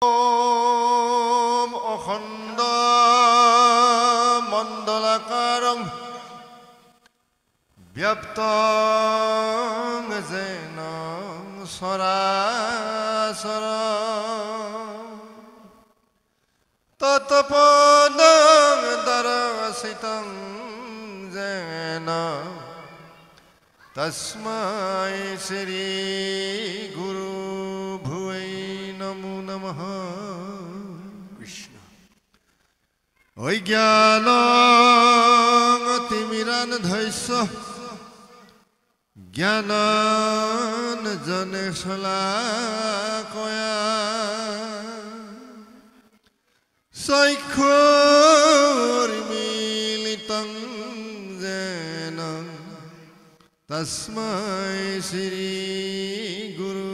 ॐ अखण्ड मण्डलाकारं व्याप्तं येन चराचरं तत्पदं दर्शितं येन तस्मै श्री गुरु भुवै नमो नमः। कृष्ण अज्ञानतिमिरान्धस्य ज्ञानाञ्जनशलाकया चक्षुरुन्मीलितं येन तस्मै श्री गुरु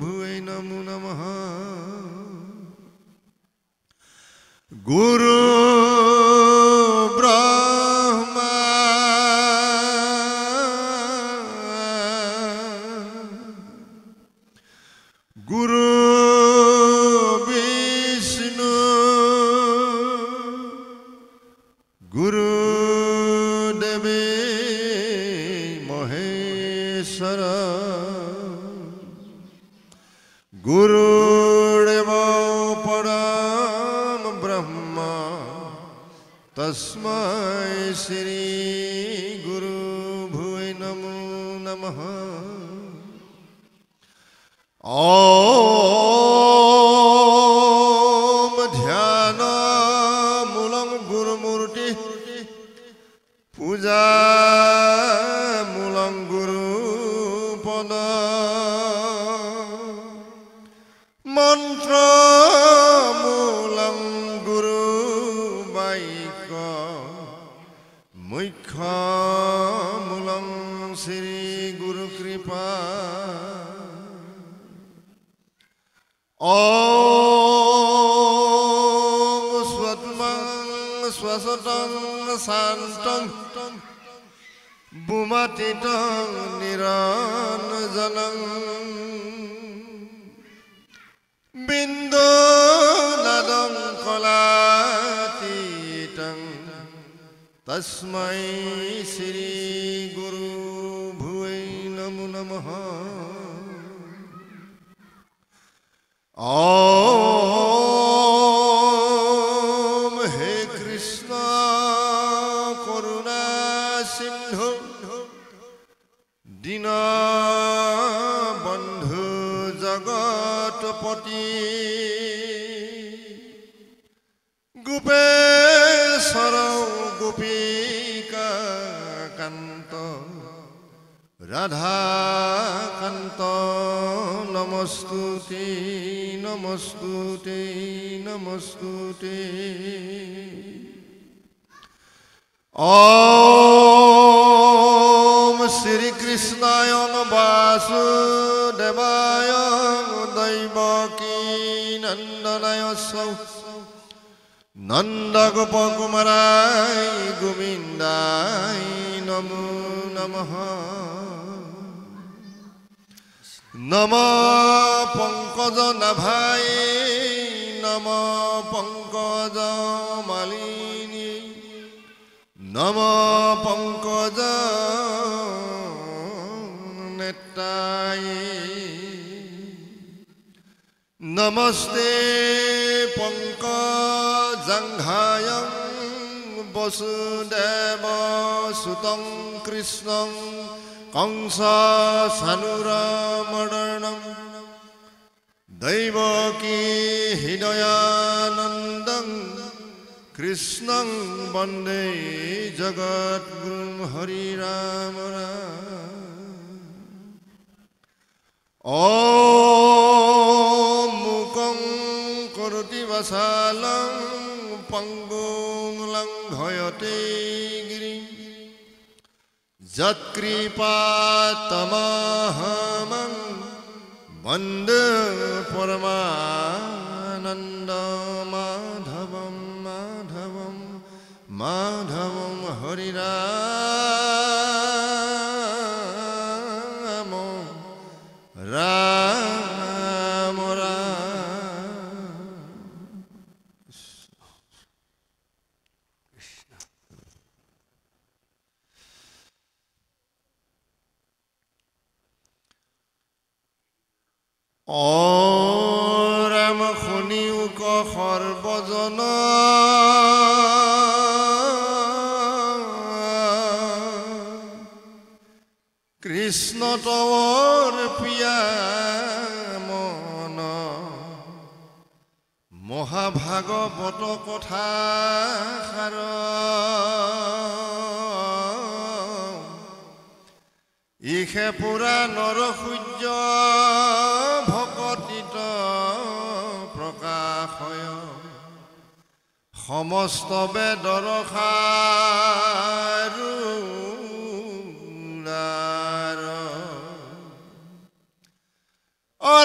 भुवै नमो नमः। गुरु ब्रह्मा गुरु विष्णु गुरु देवी महेश्वर गुरुदेव परम ब्रह्म तस्मै श्री गुरु भुवै नमो नमः। ॐ ध्यानमूलं गुरुमूर्ति पूजा मूलं गुरुपद मन्त्रमूलं गुरुवाक्य मुख्यमूलं श्री गुरुकृपा। ॐ स्वत्मं स्वसतं शान्तं बुमतितं निरञ्जनं बिन्दुनादं कलातीतं तस्मै श्री गुरु भुवै नमो नमः। ॐ हे कृष्ण करुणा सिन्धु दीनबन्धु जगत्पति गोपेश्वर गोपिका कान्त राधाकान्त नमस्तुते नमस्तुते नमस्तुते। ॐ श्री कृष्णाय वासुदेवाय दैवकी नन्दनाय नन्दगोपकुमाराय गोविन्दाय नमो नमः। नमः पंकजनाभाय नमः पंकजमालिनी नमः पंकजनेत्राय नमस्ते पंकजाङ्घ्राय वसुदेवसुतं कृष्णं कंसचाणूरमर्दनं दैवकी हृदयानन्दं कृष्णं वन्दे जगद्गुरुं हरि राम ॐ मूकं करोति वाचालं पङ्गुं लङ्घयते गिरिं यत्कृपातमहं वन्दे परमानन्दमाधवं माधवं माधवं हरिराम राम राम ৰাম শুনিও ক সৰ্বজন কৃষ্ণ তৱৰ পিয়া মন মহাভাগৱত কথা সাৰ ইহে পুৰা নৰসূৰ্য ভকতিত প্ৰকাশয় সমস্ত বেদৰ সাৰ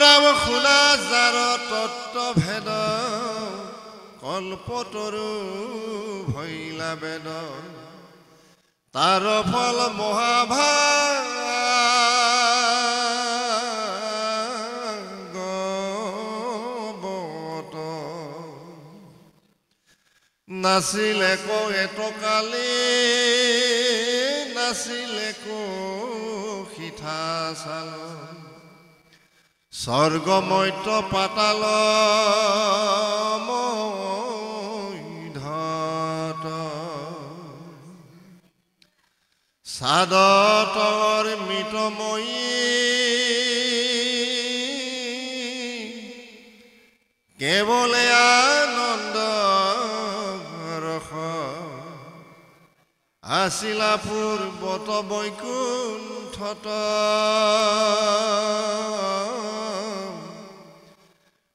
ৰাম শুনা যাৰ তত্ত্ব ভেদ কল্পতৰু ভৈলা বেদ তাৰ ফল মহাভাগৱত নাছিলে কো এটকালি নাছিলে কো সিঠা চাল স্বৰ্গ মৰ্ত্য পাতাল মৈধত সাদতৰ মৃতময়ী কেৱলে আনন্দ ৰস আছিলা পূৰ্বত বৈকুণ্ঠত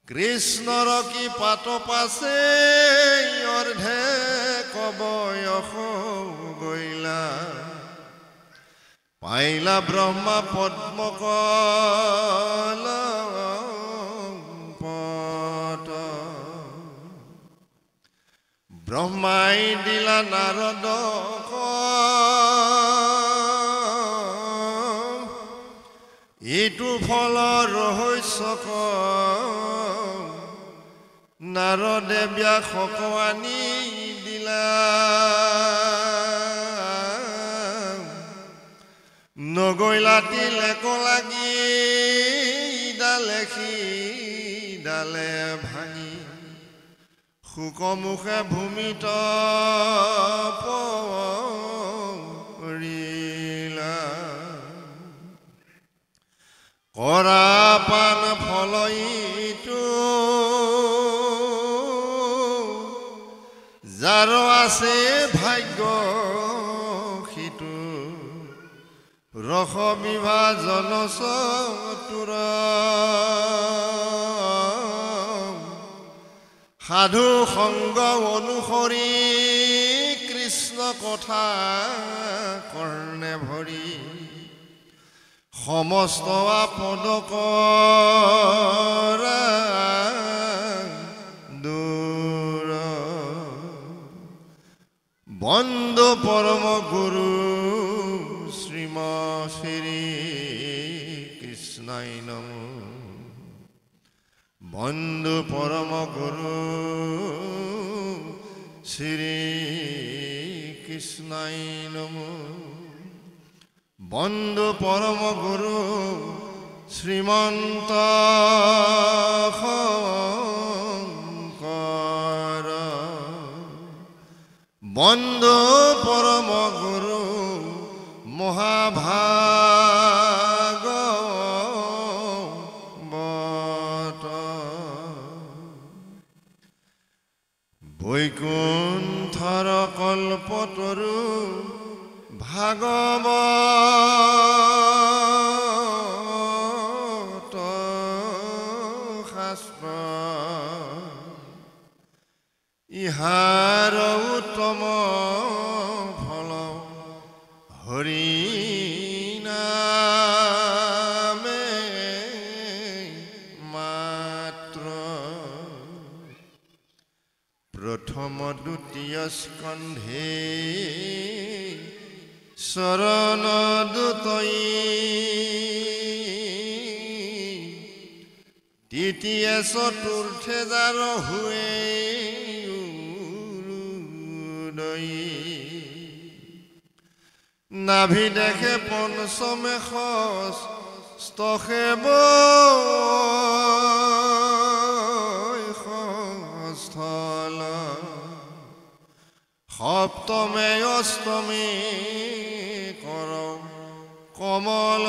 কৃষ্ণৰ কি পাত পাছে অৰ্ধে কবয়স গৈলা পাইলা ব্ৰহ্মা পদ্মকলপত ব্ৰহ্মাই দিলা নাৰদক এইটো ফলৰ ৰহস্যক নাৰদে ব্যাসক আনি দিলা নগৈলা তিলেক লাগি ডালে সিডালে ভাঙি শুকমুখে ভূমিত পৰিলা কৰা পান ফলইটো যাৰ আছে ভাগ্য সিটো ৰস বিভাজন চতুৰ সাধু সংগ অনুসৰি কৃষ্ণ কথা কৰ্ণে ভৰি সমস্ত আপদ কৰা দূৰ বন্দো পৰম গুৰু শ্ৰীম শ্ৰী কৃষ্ণাই নমঃ বন্দো পৰম গুৰু শ্ৰী কৃষ্ণাই নমঃ বন্দো পৰম গুৰু শ্ৰীমন্ত শংকৰ বন্দো পৰম গুৰু মহাভাগৱত বৈকুণ্ঠৰ কল্পতৰু ভাগৱত শাস্ত্ৰ ইহাৰ উত্তম ফল হৰি নামে মাত্ৰ প্ৰথম দ্বিতীয় স্কন্ধে শৰণ দুতই তৃতীয় চতুৰ্থে যাৰ হুৱে উদয়ী নাভি দেখে পঞ্চমে স্তখেব স্থল সপ্তমে অষ্টমী কৰ কমল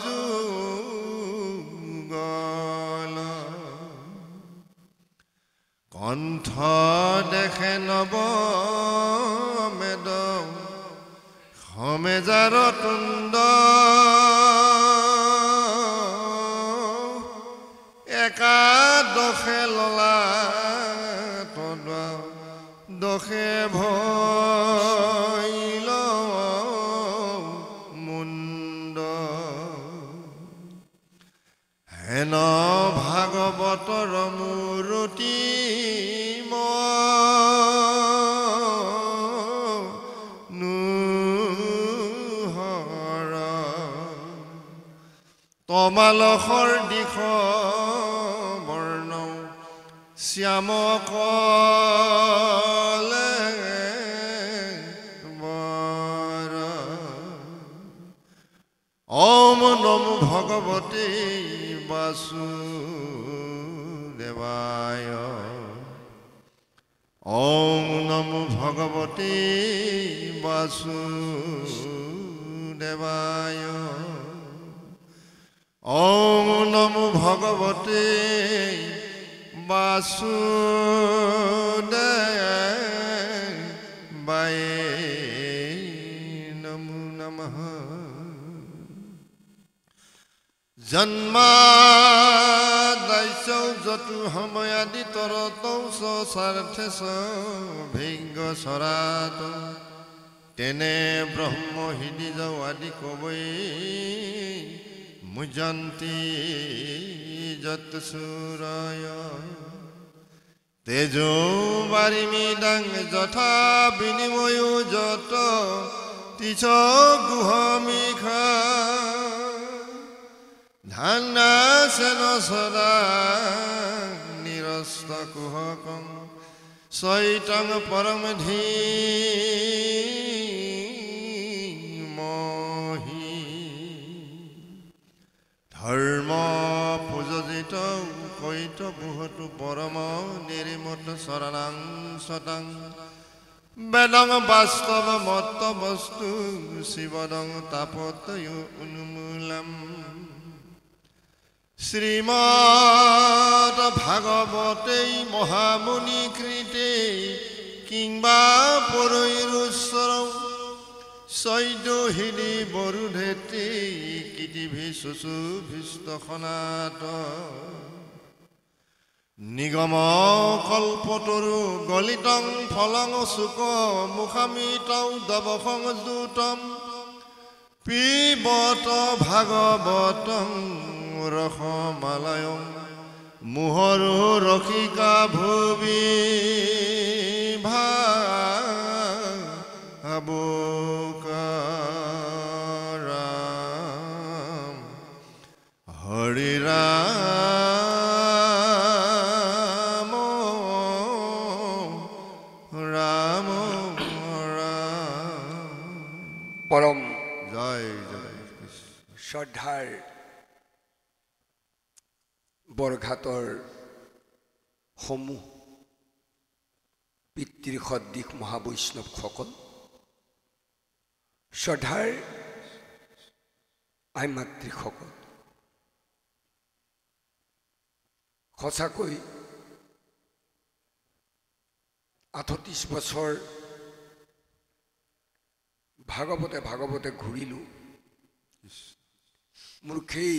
যুগল কণ্ঠ দেখে নব মেদ সমেজাৰ তুণ্ড একাদশে ললা তদ দশে ভৈল মুণ্ড হেন ভাগৱতৰ মূৰতি তমালসৰ দিশ বৰ্ণ শ্যাম কলে বৰ ওম নমো ভগৱতে বাসুদেৱায় ওম নমো ভগৱতে বাসুদেৱায় ওম নমো ভগৱতে বাসুদেৱায় নমো নমঃ জন্মাদ্যস্য যতু সময়াদি তৰতৌ স্বাৰ্থেশ ভিজ্ঞ চৰাত তেনে ব্ৰহ্ম হৃদিজ আদি কবৈ মুজন্তি যত সুৰায় তেজো বাৰিমিদাং যথা বিনিময়ো যত তিছ গুহমিখা ধান্যাসেন সদা নিৰস্ত কুহকং চৈতং পৰম ধীমহি ধৰ্ম পূজিত কৈত বুহতু পৰম নিৰিমত শৰণাং সতাং বেদং বাস্তৱ মত বস্তু শিৱদং তাপতয় উন্মূলম শ্রীমদ ভাগবতে মহামুনি কৃতে কিংবা পরৈরুস্বর সৈদহিনী বরুধেতে কীর্তিভি সুশুভিষ্ট সনাত নিগম কল্পতরু গলিতং ফলং সুক মুখামিতং দবসং দূতম পিবত ভাগবতং ৰসমালয়ং মোহৰো ৰসিকা ভুবি ভাবুকাৰাম হৰি ৰাম ৰাম ৰাম পৰম জয় শ্ৰদ্ধাৰ বৰঘাটৰ সমূহ পিতৃ সদৃশ মহাবৈষ্ণৱসকল শ্ৰদ্ধাৰ আই মাতৃসকল সঁচাকৈ 38 বছৰ ভাগৱতে ঘূৰিলোঁ মোৰ সেই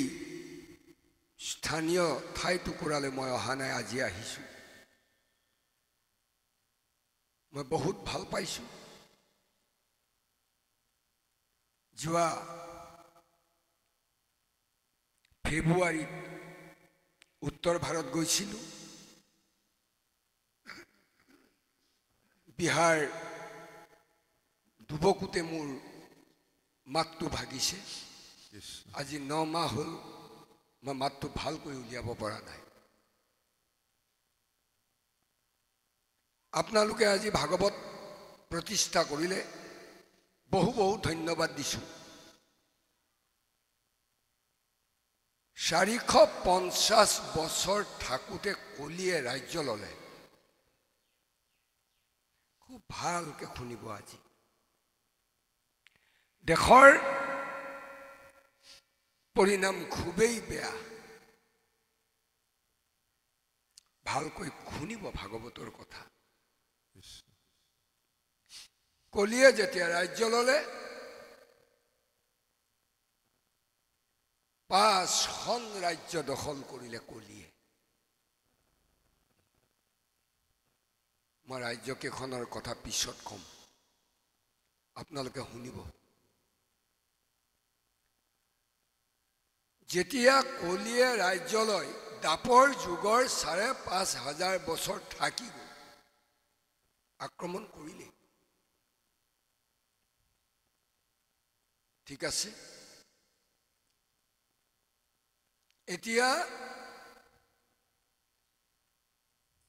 স্থানীয় ঠাই টুকুৰালৈ মই অহা নাই আজি আহিছোঁ মই বহুত ভাল পাইছোঁ যোৱা ফেব্ৰুৱাৰীত উত্তৰ ভাৰত গৈছিলোঁ বিহাৰ দুবকুতে মোৰ মাতটো ভাগিছে আজি 9 মাহ হ'ল মই মাতটো ভালকৈ উলিয়াব পৰা নাই আপোনালোকে আজি ভাগৱত প্ৰতিষ্ঠা কৰিলে বহু বহু ধন্যবাদ দিছোঁ 450 বছৰ থাকোতে কলিয়ে ৰাজ্য ললে খুব ভালকে শুনিব আজি দেশৰ পৰিণাম খুবেই বেয়া ভালকৈ শুনিব ভাগৱতৰ কথা কলিয়ে যেতিয়া ৰাজ্য ললে 5খন ৰাজ্য দখল কৰিলে কলিয়ে মই ৰাজ্যকেইখনৰ কথা পিছত কম আপোনালোকে শুনিব যেতিয়া কলিয়ে ৰাজ্য লয় দাপৰ যুগৰ 5,500 বছৰ থাকি গ'ল আক্ৰমণ কৰিলে ঠিক আছে এতিয়া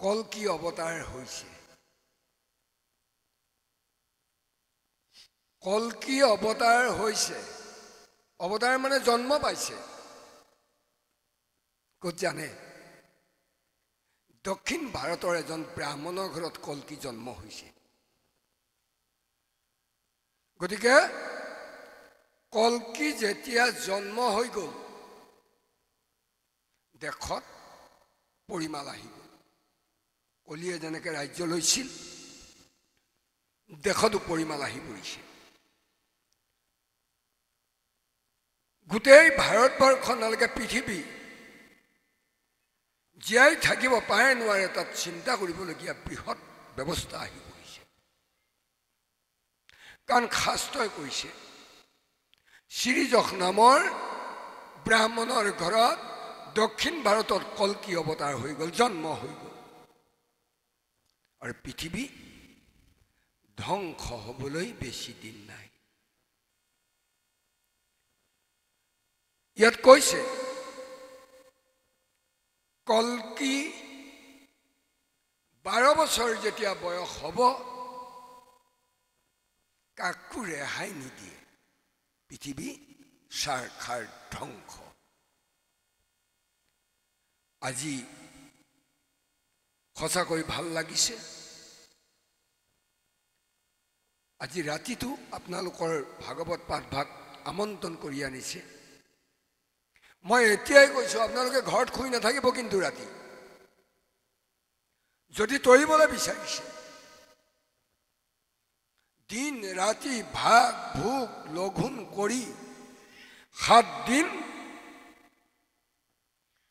কল্কি অৱতাৰ হৈছে কল্কি অৱতাৰ হৈছে অৱতাৰ মানে জন্ম পাইছে ক'ত জানে দক্ষিণ ভাৰতৰ এজন ব্ৰাহ্মণৰ ঘৰত কল্কি জন্ম হৈছে গতিকে কল্কি যেতিয়া জন্ম হৈ গ'ল দেশত পৰিমাল আহিব কলিয়ে যেনেকৈ ৰাজ্য লৈছিল দেশতো পৰিমাল আহি পৰিছে গোটেই ভাৰতবৰ্ষলৈকে পৃথিৱী জীয়াই থাকিব পাৰে নোৱাৰে তাত চিন্তা কৰিবলগীয়া বৃহৎ ব্যৱস্থা আহি পৰিছে কাৰণ শাস্ত্ৰই কৈছে শ্ৰীযশ নামৰ ব্ৰাহ্মণৰ ঘৰত দক্ষিণ ভাৰতত কল্কি অৱতাৰ হৈ গ'ল জন্ম হৈ গ'ল আৰু পৃথিৱী ধ্বংস হ'বলৈ বেছি দিন নাই ইয়াত কৈছে কল্কি 12 বছৰ যেতিয়া বয়স হ'ব কাকো ৰেহাই নিদিয়ে পৃথিৱী সাৰখাৰ ধ্বংস আজি সঁচাকৈ ভাল লাগিছে আজি ৰাতিটো আপোনালোকৰ ভাগৱত পাঠভাগ আমন্ত্ৰণ কৰি আনিছে মই এতিয়াই কৈছো আপোনালোকে ঘৰত শুই নাথাকিব কিন্তু ৰাতি যদি তৰিবলৈ বিচাৰিছে দিন ৰাতি ভাগ ভোগ লঘোণ কৰি 7 দিন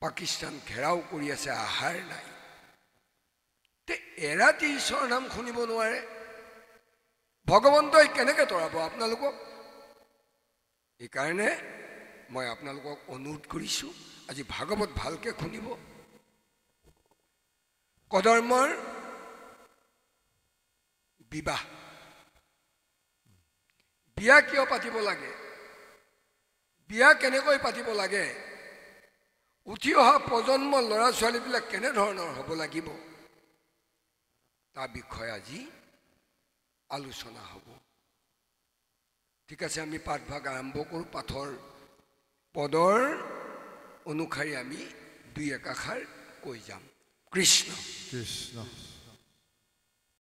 পাকিস্তান ঘেৰাও কৰি আছে আহাৰ নাই তে এৰাতি ঈশ্বৰৰ নাম শুনিব নোৱাৰে ভগৱন্তই কেনেকৈ তৰাব আপোনালোকক এইকাৰণে মই আপোনালোকক অনুৰোধ কৰিছো আজি ভাগৱত ভালকে শুনিব কদৰ্মৰ বিবাহ বিয়া কিয় পাতিব লাগে বিয়া কেনেকৈ পাতিব লাগে উঠি অহা প্ৰজন্ম ল'ৰা ছোৱালীবিলাক কেনে ধৰণৰ হ'ব লাগিব তাৰ বিষয়ে আজি আলোচনা হ'ব ঠিক আছে আমি পাঠভাগ আৰম্ভ কৰোঁ পাঠৰ পদৰ অনুসাৰে আমি 2 একাষাৰ কৈ যাম কৃষ্ণ কৃষ্ণ